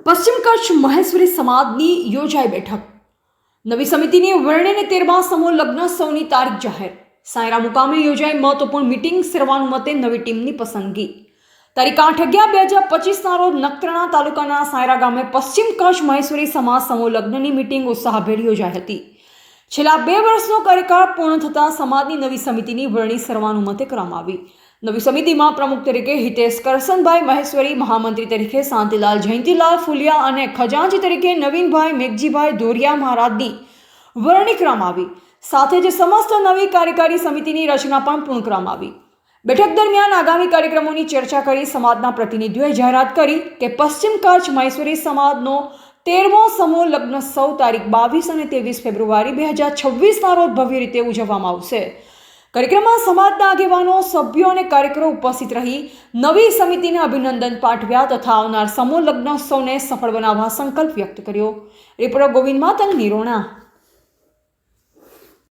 પશ્ચિમ કચ્છ મહેશ્વરી સમાજની યોજાઈ બેઠક. નવી સમિતિની વરણી અને 13મા સમૂહ લગ્નોત્સવની તારીખ જાહેર. સાયરા મુકામે યોજાઈ મહત્વપૂર્ણ મીટિંગ. સર્વાનુમતે નવી ટીમની પસંદગી. તારીખ 8/11/2025ના રોજ નખત્રાણા તાલુકાના સાયરા ગામે પશ્ચિમ કચ્છ મહેશ્વરી સમાજ સમૂહ લગ્નની મીટિંગ ઉત્સાહભેર યોજાઈ હતી. છેલ્લા 2 વર્ષનો કાર્યકાળ પૂર્ણ થતાં સમાજની નવી સમિતિની વરણી સર્વાનુમતે કરવામાં આવી. નવી સમિતિમાં પ્રમુખ તરીકે હિતેશ કરસનભાઈ મહેશ્વરી, મહામંત્રી તરીકે શાંતિલાલ જયંતિલાલ ફુલિયા અને ખજાનચી તરીકે નવીનભાઈ મેઘજીભાઈ ધોરિયા મહારાજની વરણી કરવામાં આવી. સાથે જ સમસ્ત નવી કાર્યકારી સમિતિની રચના પણ પૂર્ણ કરવામાં આવી. બેઠક દરમિયાન આગામી કાર્યક્રમોની ચર્ચા કરી સમાજના પ્રતિનિધિઓએ જાહેરાત કરી કે પશ્ચિમ કચ્છ મહેશ્વરી સમાજનો 13મો સમૂહ લગ્નોત્સવ તારીખ 22 અને 23 ફેબ્રુઆરી 2026ના રોજ ભવ્ય રીતે ઉજવવામાં આવશે. કાર્યક્રમમાં સમાજના આગેવાનો, સભ્યો અને કાર્યકરો ઉપસ્થિત રહી નવી સમિતિને અભિનંદન પાઠવ્યા તથા આવનાર સમૂહ લગ્નોત્સવને સફળ બનાવવા સંકલ્પ વ્યક્ત કર્યો. રિપોર્ટર ગોવિંદ માતંગ, નિરોણા.